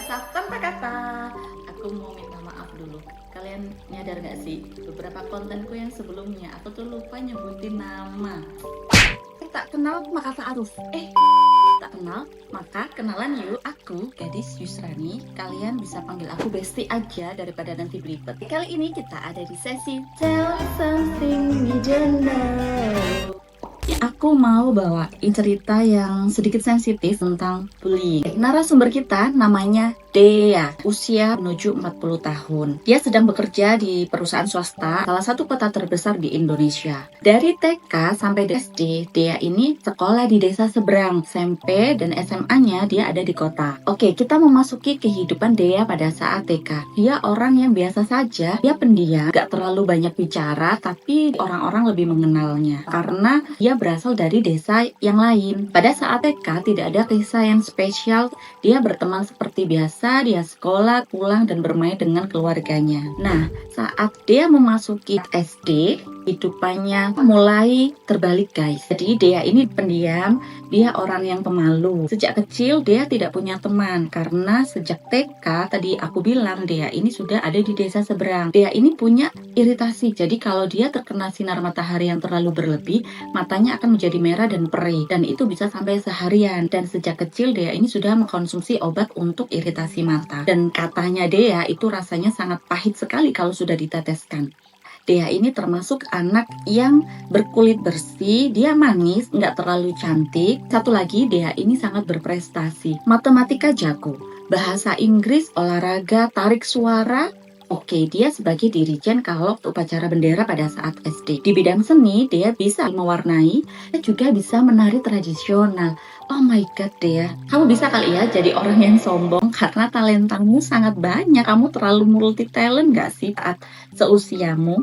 Biasa tanpa kata, aku mau minta maaf dulu. Kalian nyadar gak sih, beberapa kontenku yang sebelumnya aku tuh lupa nyebutin nama. Tak kenal maka ta'aruf. Tak kenal maka kenalan yuk. Aku gadis Yusrani. Kalian bisa panggil aku Besti aja daripada nanti belibet. Kali ini kita ada di sesi Tell Me Something You Don't Know. Aku mau bawain cerita yang sedikit sensitif tentang bullying. Narasumber kita namanya Dea, usia menuju 40 tahun. Dia sedang bekerja di perusahaan swasta, salah satu kota terbesar di Indonesia. Dari TK sampai SD, Dea ini sekolah di desa seberang. SMP dan SMA-nya dia ada di kota. Oke, kita memasuki kehidupan Dea pada saat TK. Dia orang yang biasa saja, dia pendiam, gak terlalu banyak bicara, tapi orang-orang lebih mengenalnya. Karena dia berasal dari desa yang lain. Pada saat TK tidak ada kisah yang spesial, dia berteman seperti biasa, dia sekolah, pulang, dan bermain dengan keluarganya. Nah, saat dia memasuki SD, hidupannya mulai terbalik guys. Jadi Dea ini pendiam, dia orang yang pemalu. Sejak kecil dia tidak punya teman, karena sejak TK tadi aku bilang Dea ini sudah ada di desa seberang. Dea ini punya iritasi, jadi kalau dia terkena sinar matahari yang terlalu berlebih, matanya akan menjadi merah dan perih, dan itu bisa sampai seharian. Dan sejak kecil Dea ini sudah mengkonsumsi obat untuk iritasi mata, dan katanya Dea itu rasanya sangat pahit sekali kalau sudah diteteskan. Dea ini termasuk anak yang berkulit bersih, dia manis, nggak terlalu cantik. Satu lagi, Dea ini sangat berprestasi. Matematika jago, bahasa Inggris, olahraga, tarik suara. Oke, dia sebagai dirijen kalau upacara bendera pada saat SD. Di bidang seni, dia bisa mewarnai, dia juga bisa menari tradisional. Oh my god, Dea. Kamu bisa kali ya jadi orang yang sombong karena talentamu sangat banyak. Kamu terlalu multi talent gak sih saat seusiamu?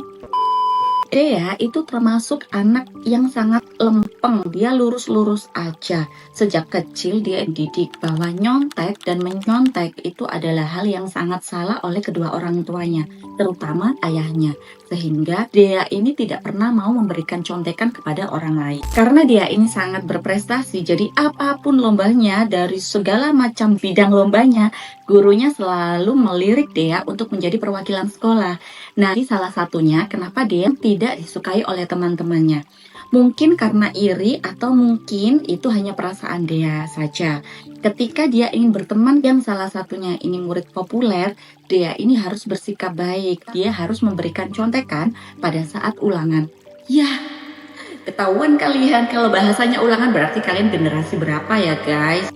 Dea itu termasuk anak yang sangat lempeng, dia lurus-lurus aja. Sejak kecil dia dididik bahwa nyontek dan menyontek itu adalah hal yang sangat salah oleh kedua orang tuanya, terutama ayahnya. Sehingga Dea ini tidak pernah mau memberikan contekan kepada orang lain. Karena Dea ini sangat berprestasi, jadi apapun lombanya, dari segala macam bidang lombanya, gurunya selalu melirik Dea untuk menjadi perwakilan sekolah. Nah, ini salah satunya kenapa Dea tidak disukai oleh teman-temannya. Mungkin karena iri atau mungkin itu hanya perasaan Dea saja. Ketika dia ingin berteman yang salah satunya ini murid populer, Dea ini harus bersikap baik. Dia harus memberikan contekan pada saat ulangan. Ya, ketahuan kalian kalau bahasanya ulangan berarti kalian generasi berapa ya guys?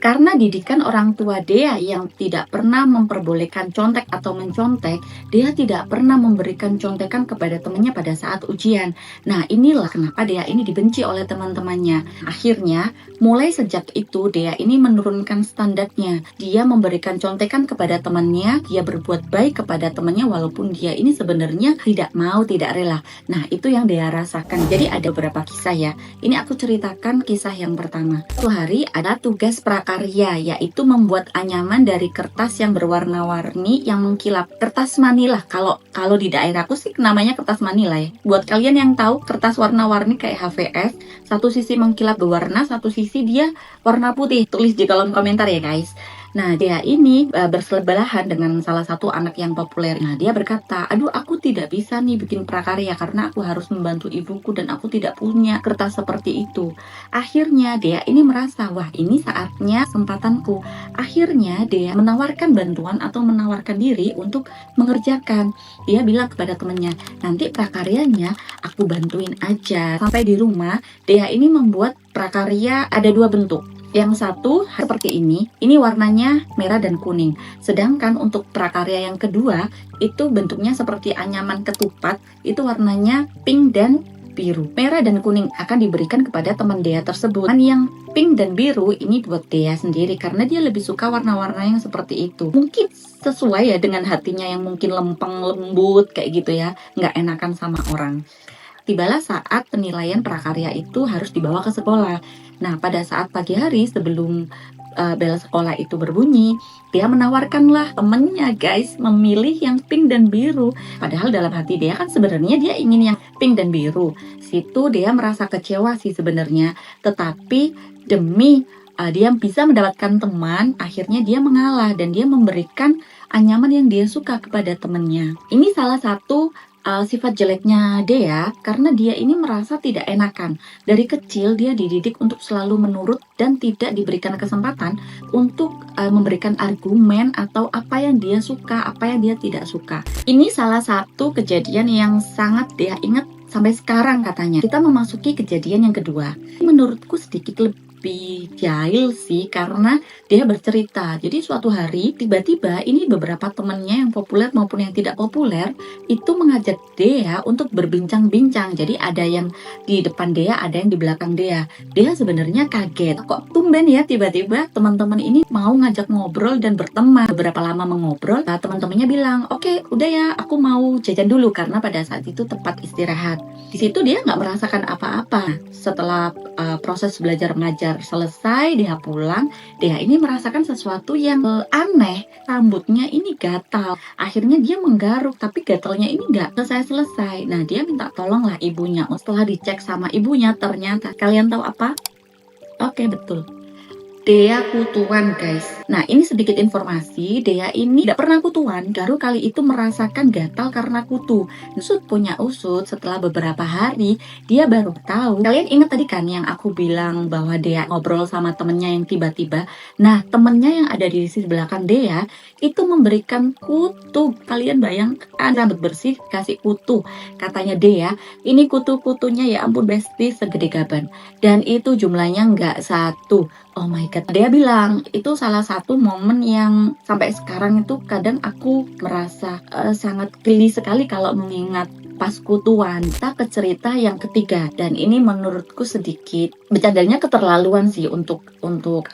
Karena didikan orang tua Dea yang tidak pernah memperbolehkan contek atau mencontek, Dea tidak pernah memberikan contekan kepada temannya pada saat ujian. Nah, inilah kenapa Dea ini dibenci oleh teman-temannya. Akhirnya, mulai sejak itu Dea ini menurunkan standarnya. Dia memberikan contekan kepada temannya, dia berbuat baik kepada temannya walaupun dia ini sebenarnya tidak mau, tidak rela. Nah, itu yang Dea rasakan. Jadi ada beberapa kisah ya. Ini aku ceritakan kisah yang pertama. Suatu hari ada tugas prakarya, yaitu membuat anyaman dari kertas yang berwarna-warni yang mengkilap. Kertas Manila, kalau di daerahku sih namanya kertas Manila ya. Buat kalian yang tahu kertas warna-warni kayak HVS, satu sisi mengkilap berwarna, satu sisi dia warna putih. Tulis di kolom komentar ya guys. Nah, dia ini bersebelahan dengan salah satu anak yang populer. Nah, dia berkata, aduh aku tidak bisa nih bikin prakarya karena aku harus membantu ibuku dan aku tidak punya kertas seperti itu. Akhirnya dia ini merasa, wah ini saatnya kesempatanku. Akhirnya dia menawarkan bantuan atau menawarkan diri untuk mengerjakan. Dia bilang kepada temannya, nanti prakaryanya aku bantuin aja. Sampai di rumah, dia ini membuat prakarya ada dua bentuk. Yang satu seperti ini warnanya merah dan kuning. Sedangkan untuk prakarya yang kedua, itu bentuknya seperti anyaman ketupat, itu warnanya pink dan biru. Merah dan kuning akan diberikan kepada teman Dea tersebut. Dan yang pink dan biru ini buat Dea sendiri karena dia lebih suka warna-warna yang seperti itu. Mungkin sesuai ya dengan hatinya yang mungkin lempeng, lembut kayak gitu ya, nggak enakan sama orang. Tibalah saat penilaian prakarya itu harus dibawa ke sekolah. Nah, pada saat pagi hari sebelum bel sekolah itu berbunyi, dia menawarkanlah temennya guys memilih yang pink dan biru. Padahal dalam hati dia kan sebenarnya dia ingin yang pink dan biru. Situ dia merasa kecewa sih sebenarnya. Tetapi demi dia bisa mendapatkan teman, akhirnya dia mengalah dan dia memberikan anyaman yang dia suka kepada temannya. Ini salah satu sifat jeleknya Dea, karena dia ini merasa tidak enakan. Dari kecil dia dididik untuk selalu menurut dan tidak diberikan kesempatan untuk memberikan argumen atau apa yang dia suka, apa yang dia tidak suka. Ini salah satu kejadian yang sangat Dea ingat sampai sekarang katanya. Kita memasuki kejadian yang kedua. Menurutku sedikit lebih jahil sih, karena dia bercerita. Jadi suatu hari tiba-tiba ini beberapa temannya yang populer maupun yang tidak populer itu mengajak Dea untuk berbincang-bincang. Jadi ada yang di depan Dea, ada yang di belakang Dea. Dea sebenarnya kaget. Kok tumben ya tiba-tiba teman-teman ini mau ngajak ngobrol dan berteman. Beberapa lama mengobrol, teman-temannya bilang, "Oke, udah ya, aku mau jajan dulu," karena pada saat itu tepat istirahat. Di situ dia nggak merasakan apa-apa. Setelah proses belajar mengajar selesai, dia pulang. Dia ini merasakan sesuatu yang aneh. Rambutnya ini gatal. Akhirnya dia menggaruk, tapi gatalnya ini nggak selesai-selesai. Nah, dia minta tolonglah ibunya. Setelah dicek sama ibunya, ternyata kalian tahu apa? Oke, betul. Dea kutuan, guys. Nah, ini sedikit informasi. Dea ini tidak pernah kutuan, baru kali itu merasakan gatal karena kutu. Usut punya usut, setelah beberapa hari dia baru tahu. Kalian ingat tadi kan yang aku bilang bahwa Dea ngobrol sama temennya yang tiba-tiba. Nah, temennya yang ada di sisi belakang Dea itu memberikan kutu. Kalian bayangkan, rambut bersih kasih kutu. Katanya Dea, ini kutu-kutunya ya ampun besti segede gaban. Dan itu jumlahnya nggak satu. Oh my god, dia bilang itu salah satu momen yang sampai sekarang itu kadang aku merasa sangat geli sekali kalau mengingat pas kutuan. Kita ke cerita yang ketiga, dan ini menurutku sedikit bercandanya keterlaluan sih untuk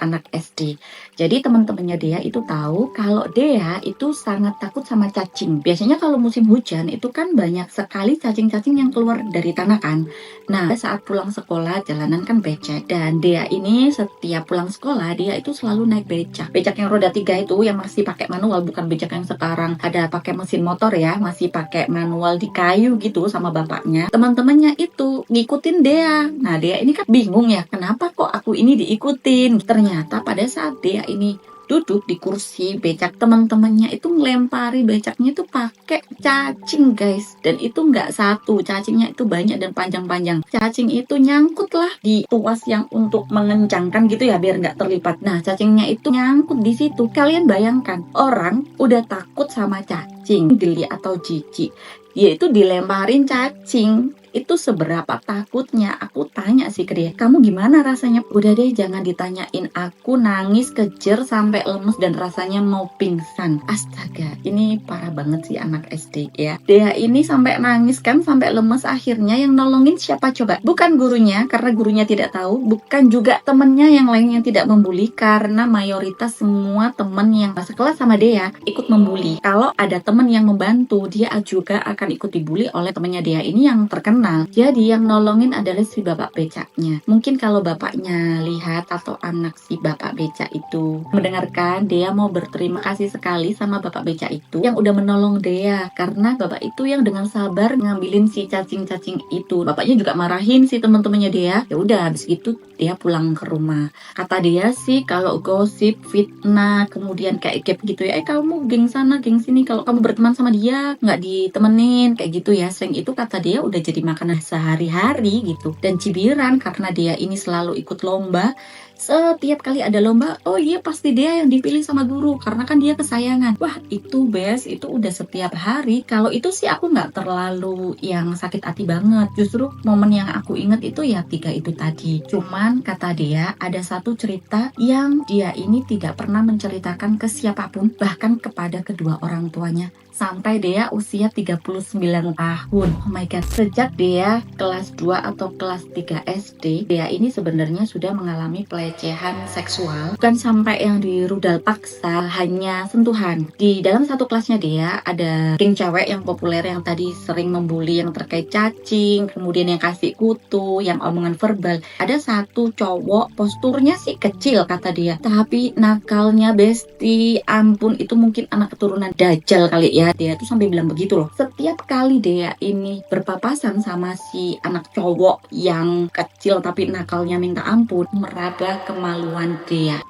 anak SD. Jadi teman-temannya Dea itu tahu kalau Dea itu sangat takut sama cacing. Biasanya kalau musim hujan itu kan banyak sekali cacing-cacing yang keluar dari tanah kan. Nah, saat pulang sekolah jalanan kan becek, dan Dea ini setiap pulang sekolah dia itu selalu naik becak. Becak yang roda 3 itu yang masih pakai manual, bukan becak yang sekarang ada pakai mesin motor ya, masih pakai manual di kayu gitu sama bapaknya. Teman-temannya itu ngikutin Dea. Nah, Dea ini kan bingung ya, kenapa kok aku ini diikutin? Ternyata pada saat Dea ini duduk di kursi becak, teman-temannya itu ngelempari becaknya itu pakai cacing, guys. Dan itu nggak satu, cacingnya itu banyak dan panjang-panjang. Cacing itu nyangkut lah di tuas yang untuk mengencangkan gitu ya, biar nggak terlipat. Nah, cacingnya itu nyangkut di situ. Kalian bayangkan, orang udah takut sama cacing, geli atau jijik, yaitu dilemparin cacing. Itu seberapa takutnya. Aku tanya sih ke dia, kamu gimana rasanya? Udah deh, jangan ditanyain. Aku nangis kejer sampai lemes dan rasanya mau pingsan. Astaga, ini parah banget sih anak SD ya. Dia ini sampai nangis kan, sampai lemes. Akhirnya yang nolongin siapa coba? Bukan gurunya, karena gurunya tidak tahu. Bukan juga temennya yang lain yang tidak membuli, karena mayoritas semua temen yang sekelas sama dia ikut membuli. Kalau ada temen yang membantu, dia juga akan ikut dibully oleh temennya dia ini yang terkenal. Jadi yang nolongin adalah si bapak becaknya. Mungkin kalau bapaknya lihat atau anak si bapak becak itu mendengarkan, Dea mau berterima kasih sekali sama bapak becak itu yang udah menolong Dea, karena bapak itu yang dengan sabar ngambilin si cacing-cacing itu. Bapaknya juga marahin si teman-temannya Dea. Ya udah, habis itu dia pulang ke rumah. Kata dia sih kalau gosip, fitnah, kemudian kayak gap gitu ya, kamu geng sana geng sini, kalau kamu berteman sama dia nggak ditemenin kayak gitu ya, sering itu kata dia udah jadi makanan sehari-hari gitu. Dan cibiran karena dia ini selalu ikut lomba. Setiap kali ada lomba, oh iya pasti dia yang dipilih sama guru karena kan dia kesayangan. Wah itu best, itu udah setiap hari. Kalau itu sih aku nggak terlalu yang sakit hati banget. Justru momen yang aku inget itu ya 3 itu tadi. Cuman kata dia ada satu cerita yang dia ini tidak pernah menceritakan ke siapapun, bahkan kepada kedua orang tuanya. Sampai dia usia 39 tahun. Oh my god, sejak dia kelas 2 atau kelas 3 SD, dia ini sebenarnya sudah mengalami pelecehan seksual. Bukan sampai yang dirudal paksa, hanya sentuhan. Di dalam satu kelasnya dia ada geng cewek yang populer yang tadi sering membuli yang terkait cacing, kemudian yang kasih kutu, yang omongan verbal. Ada satu cowok, posturnya sih kecil kata dia, tapi nakalnya besti, ampun, itu mungkin anak keturunan Dajjal kali ya. Dia tuh sampai bilang begitu loh. Setiap kali dia ini berpapasan sama si anak cowok yang kecil tapi nakalnya minta ampun, meraba kemaluan Dea.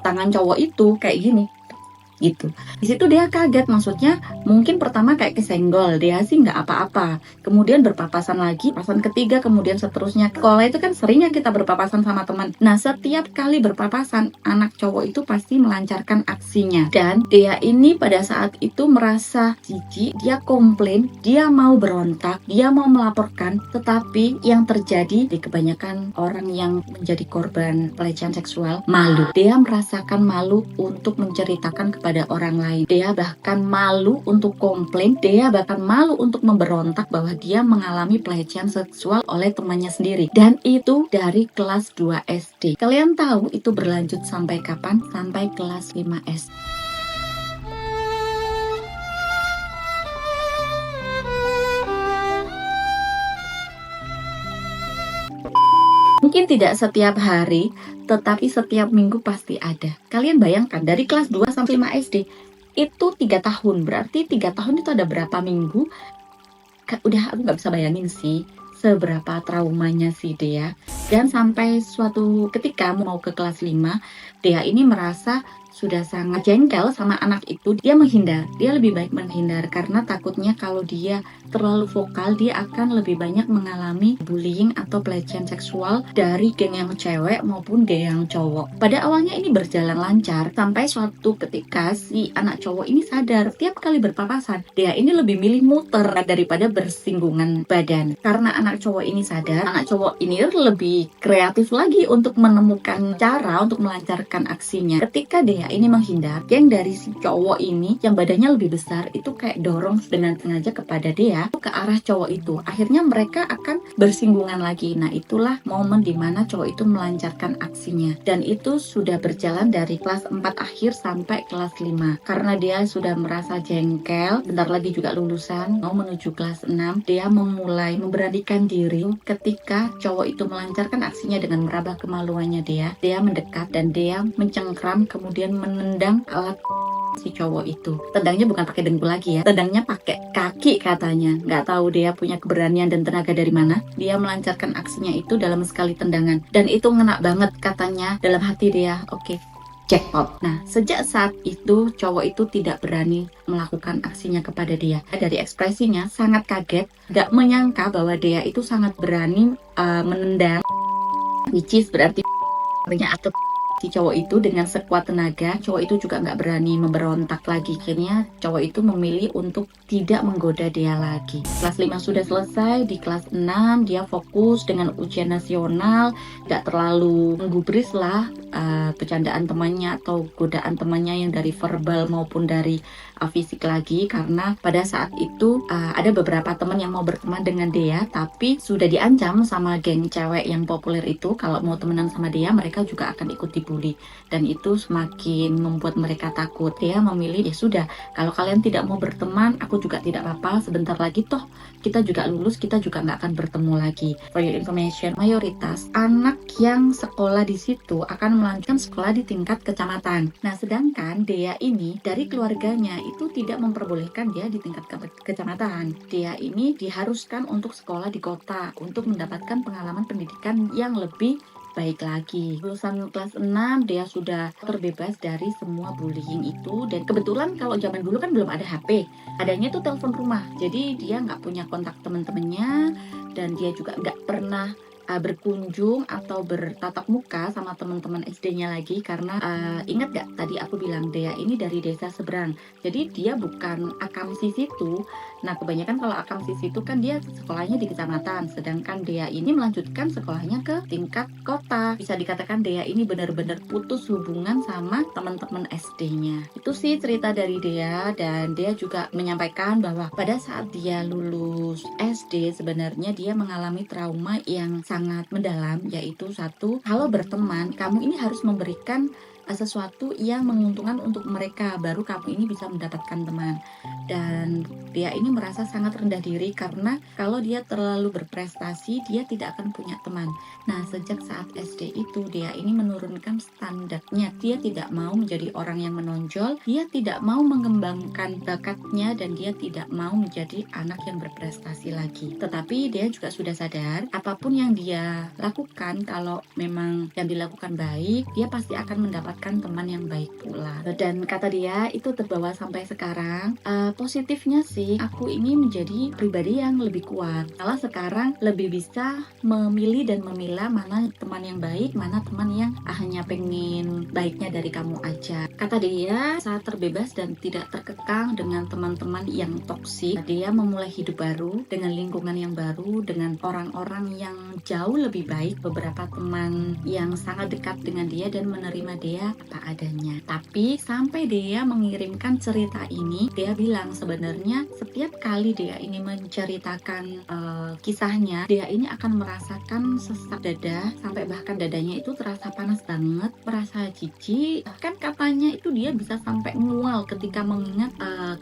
Tangan cowok itu kayak gini gitu. Di situ dia kaget, maksudnya mungkin pertama kayak kesenggol, dia sih nggak apa-apa. Kemudian berpapasan lagi, papasan ketiga, kemudian seterusnya. Sekolah itu kan seringnya kita berpapasan sama teman. Nah, setiap kali berpapasan, anak cowok itu pasti melancarkan aksinya. Dan dia ini pada saat itu merasa jijik, dia komplain, dia mau berontak, dia mau melaporkan. Tetapi yang terjadi di kebanyakan orang yang menjadi korban pelecehan seksual, malu. Dia merasakan malu untuk menceritakan kepada orang lain. Dia bahkan malu untuk komplain, dia bahkan malu untuk memberontak bahwa dia mengalami pelecehan seksual oleh temannya sendiri. Dan itu dari kelas 2 SD. Kalian tahu itu berlanjut sampai kapan? Sampai kelas 5 SD. Mungkin tidak setiap hari, tetapi setiap minggu pasti ada. Kalian bayangkan, dari kelas 2 sampai 5 SD, itu 3 tahun. Berarti 3 tahun itu ada berapa minggu? Udah aku nggak bisa bayangin sih, seberapa traumanya si Dea. Dan sampai suatu ketika mau ke kelas 5, Dea ini merasa sudah sangat jengkel sama anak itu. Dia menghindar, dia lebih baik menghindar karena takutnya kalau dia terlalu vokal, dia akan lebih banyak mengalami bullying atau pelecehan seksual dari geng yang cewek maupun geng yang cowok. Pada awalnya ini berjalan lancar sampai suatu ketika si anak cowok ini sadar tiap kali berpapasan dia ini lebih milih muter daripada bersinggungan badan. Karena anak cowok ini sadar, anak cowok ini lebih kreatif lagi untuk menemukan cara untuk melancarkan aksinya. Ketika dia ini menghindar, geng dari si cowok ini yang badannya lebih besar itu kayak dorong dengan sengaja kepada dia ke arah cowok itu. Akhirnya mereka akan bersinggungan lagi. Nah, itulah momen dimana cowok itu melancarkan aksinya. Dan itu sudah berjalan dari kelas 4 akhir sampai kelas 5. Karena dia sudah merasa jengkel, bentar lagi juga lulusan, mau menuju kelas 6, dia memulai memberanikan diri ketika cowok itu melancarkan aksinya dengan meraba kemaluannya dia mendekat dan dia mencengkram kemudian menendang alat si cowok itu. Tendangnya bukan pakai dengkul lagi ya, tendangnya pakai kaki katanya. Nggak tahu dia punya keberanian dan tenaga dari mana. Dia melancarkan aksinya itu dalam sekali tendangan dan itu ngena banget katanya. Dalam hati dia, oke, jackpot. Nah, sejak saat itu cowok itu tidak berani melakukan aksinya kepada dia. Dari ekspresinya sangat kaget, nggak menyangka bahwa dia itu sangat berani menendang, which is berarti atau si cowok itu dengan sekuat tenaga. Cowok itu juga nggak berani memberontak lagi. Akhirnya cowok itu memilih untuk tidak menggoda dia lagi. Kelas 5 sudah selesai, di kelas 6 dia fokus dengan ujian nasional, nggak terlalu menggubris lah bercandaan temannya atau godaan temannya yang dari verbal maupun dari fisik lagi. Karena pada saat itu ada beberapa teman yang mau berteman dengan dia, tapi sudah diancam sama geng cewek yang populer itu kalau mau temenan sama dia mereka juga akan ikut dibully. Dan itu semakin membuat mereka takut. Dia memilih, ya sudah, kalau kalian tidak mau berteman, aku juga tidak apa-apa, sebentar lagi toh kita juga lulus, kita juga nggak akan bertemu lagi. For your information, mayoritas anak yang sekolah di situ akan melanjutkan sekolah di tingkat kecamatan. Nah, sedangkan Dea ini dari keluarganya itu tidak memperbolehkan dia di tingkat kecamatan. Dia ini diharuskan untuk sekolah di kota untuk mendapatkan pengalaman pendidikan yang lebih baik lagi. Lulusan kelas 6 dia sudah terbebas dari semua bullying itu. Dan kebetulan kalau zaman dulu kan belum ada HP, adanya tuh telepon rumah. Jadi dia nggak punya kontak teman-temannya dan dia juga nggak pernah berkunjung atau bertatap muka sama teman-teman SD-nya lagi. Karena ingat gak tadi aku bilang Dea ini dari desa seberang, jadi dia bukan akamsi situ. Nah, kebanyakan kalau akamsi situ kan dia sekolahnya di kecamatan, sedangkan Dea ini melanjutkan sekolahnya ke tingkat kota. Bisa dikatakan Dea ini benar-benar putus hubungan sama teman-teman SD-nya. Itu sih cerita dari Dea. Dan Dea juga menyampaikan bahwa pada saat dia lulus SD sebenarnya dia mengalami trauma yang sangat mendalam, yaitu satu, kalau berteman kamu ini harus memberikan sesuatu yang menguntungkan untuk mereka, baru kamu ini bisa mendapatkan teman. Dan dia ini merasa sangat rendah diri karena kalau dia terlalu berprestasi, dia tidak akan punya teman. Nah, sejak saat SD itu dia ini menurunkan standarnya. Dia tidak mau menjadi orang yang menonjol, dia tidak mau mengembangkan bakatnya, dan dia tidak mau menjadi anak yang berprestasi lagi. Tetapi dia juga sudah sadar, apapun yang dia lakukan, kalau memang yang dilakukan baik, dia pasti akan mendapatkan teman yang baik pula. Dan kata dia itu terbawa sampai sekarang. Positifnya sih, aku ini menjadi pribadi yang lebih kuat. Malah sekarang lebih bisa memilih dan memilah mana teman yang baik, mana teman yang hanya pengen baiknya dari kamu aja. Kata dia, saat terbebas dan tidak terkekang dengan teman-teman yang toksik, dia memulai hidup baru dengan lingkungan yang baru, dengan orang-orang yang jauh lebih baik, beberapa teman yang sangat dekat dengan dia dan menerima dia apa adanya. Tapi sampai dia mengirimkan cerita ini, dia bilang sebenarnya setiap kali dia ini menceritakan kisahnya, dia ini akan merasakan sesak dada, sampai bahkan dadanya itu terasa panas banget, merasa jijik. Bahkan katanya itu dia bisa sampai mual ketika mengingat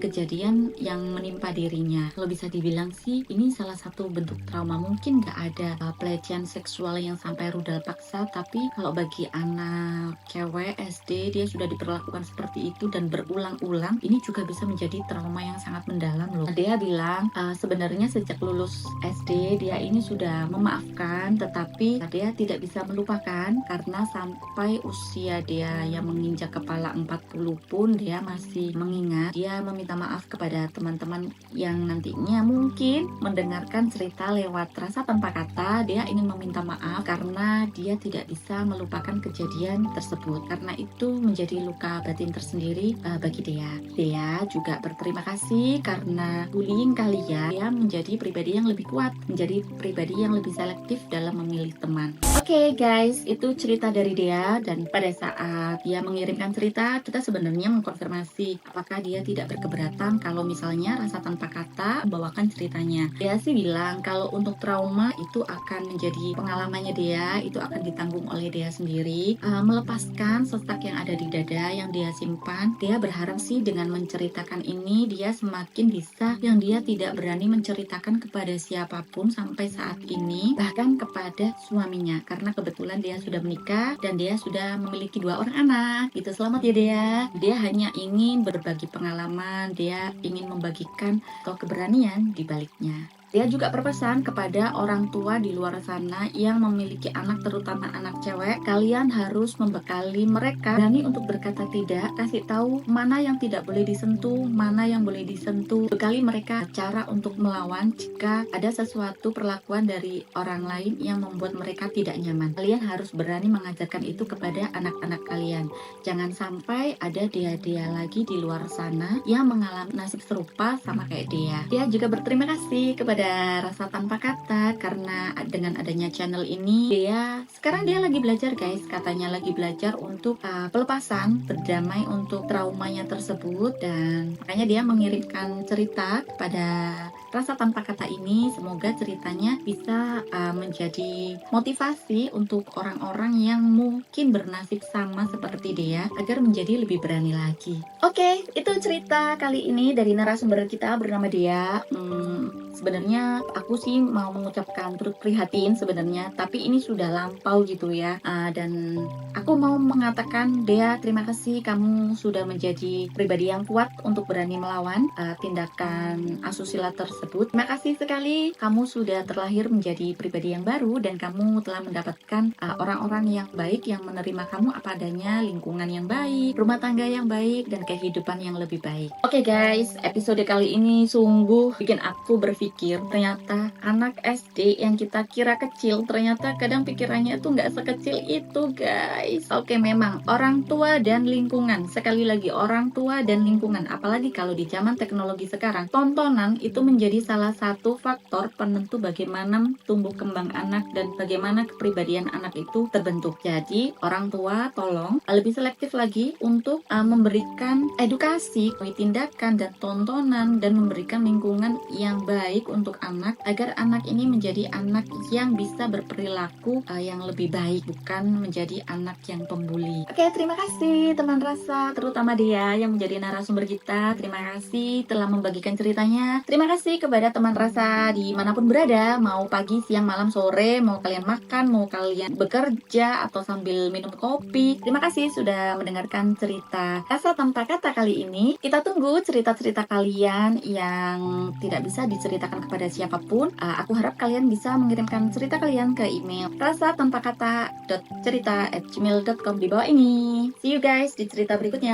kejadian yang menimpa dirinya. Kalau bisa dibilang sih, ini salah satu bentuk trauma. Mungkin gak ada pelecehan seksual yang sampai rudal paksa, tapi kalau bagi anak cewek SD dia sudah diperlakukan seperti itu dan berulang-ulang, ini juga bisa menjadi trauma yang sangat mendalam loh. Dia bilang sebenarnya sejak lulus SD dia ini sudah memaafkan, tetapi dia tidak bisa melupakan karena sampai usia dia yang menginjak kepala 40 pun dia masih mengingat. Dia meminta maaf kepada teman-teman yang nantinya mungkin mendengarkan cerita lewat rasa tanpa kata. Dia ingin meminta maaf karena dia tidak bisa melupakan kejadian tersebut, karena itu menjadi luka batin tersendiri bagi dia. Dia juga berterima kasih karena bullying kali ya, dia menjadi pribadi yang lebih kuat, menjadi pribadi yang lebih selektif dalam memilih teman. Oke guys, itu cerita dari dia. Dan pada saat dia mengirimkan cerita, kita sebenarnya mengkonfirmasi apakah dia tidak berkeberatan kalau misalnya rasa tanpa kata membawakan ceritanya. Dia sih bilang kalau untuk trauma itu akan menjadi pengalamannya dia, itu akan ditanggung oleh dia sendiri. Melepaskan sesak yang ada di dada yang dia simpan. Dia berharap sih dengan menceritakan ini dia semakin bisa, yang dia tidak berani menceritakan kepada siapapun sampai saat ini, bahkan kepada suaminya, karena kebetulan dia sudah menikah dan dia sudah memiliki 2 orang anak. Itu selamat ya dia. Dia hanya ingin berbagi pengalaman, dia ingin membagikan atau keberanian di baliknya. Dia juga berpesan kepada orang tua di luar sana yang memiliki anak, terutama anak cewek, kalian harus membekali mereka berani untuk berkata tidak, kasih tahu mana yang tidak boleh disentuh, mana yang boleh disentuh, bekali mereka cara untuk melawan jika ada sesuatu perlakuan dari orang lain yang membuat mereka tidak nyaman. Kalian harus berani mengajarkan itu kepada anak-anak kalian. Jangan sampai ada dia lagi di luar sana yang mengalami nasib serupa sama kayak dia. Dia juga berterima kasih kepada Rasa Tanpa Kata karena dengan adanya channel ini sekarang dia lagi belajar guys, katanya lagi belajar untuk pelepasan, berdamai untuk traumanya tersebut, dan makanya dia mengirimkan cerita kepada Rasa Tanpa Kata ini. Semoga ceritanya bisa menjadi motivasi untuk orang-orang yang mungkin bernasib sama seperti dia agar menjadi lebih berani lagi. Oke, itu cerita kali ini dari narasumber kita bernama dia. Sebenarnya aku sih mau mengucapkan turut prihatin sebenarnya, tapi ini sudah lampau gitu ya. Dan aku mau mengatakan dia terima kasih, kamu sudah menjadi pribadi yang kuat untuk berani melawan tindakan asusila tersebut. Terima kasih sekali, kamu sudah terlahir menjadi pribadi yang baru dan kamu telah mendapatkan orang-orang yang baik yang menerima kamu apa adanya, lingkungan yang baik, rumah tangga yang baik, dan kehidupan yang lebih baik. Oke guys, episode kali ini sungguh bikin aku berpikir, ternyata anak SD yang kita kira kecil ternyata kadang pikirannya tuh nggak sekecil itu guys. Oke, memang orang tua dan lingkungan, sekali lagi orang tua dan lingkungan, apalagi kalau di zaman teknologi sekarang, tontonan itu menjadi salah satu faktor penentu bagaimana tumbuh kembang anak dan bagaimana kepribadian anak itu terbentuk. Jadi orang tua tolong lebih selektif lagi untuk memberikan edukasi, tindakan dan tontonan, dan memberikan lingkungan yang baik baik untuk anak, agar anak ini menjadi anak yang bisa berperilaku yang lebih baik, bukan menjadi anak yang pembuli. Oke, terima kasih teman rasa, terutama dia yang menjadi narasumber kita. Terima kasih telah membagikan ceritanya. Terima kasih kepada teman rasa dimanapun berada, mau pagi, siang, malam, sore, mau kalian makan, mau kalian bekerja, atau sambil minum kopi. Terima kasih sudah mendengarkan cerita Rasa Tanpa Kata kali ini. Kita tunggu cerita-cerita kalian yang tidak bisa diceritakan kepada siapapun. Aku harap kalian bisa mengirimkan cerita kalian ke email rasatanpakata.cerita@gmail.com di bawah ini. See you guys di cerita berikutnya.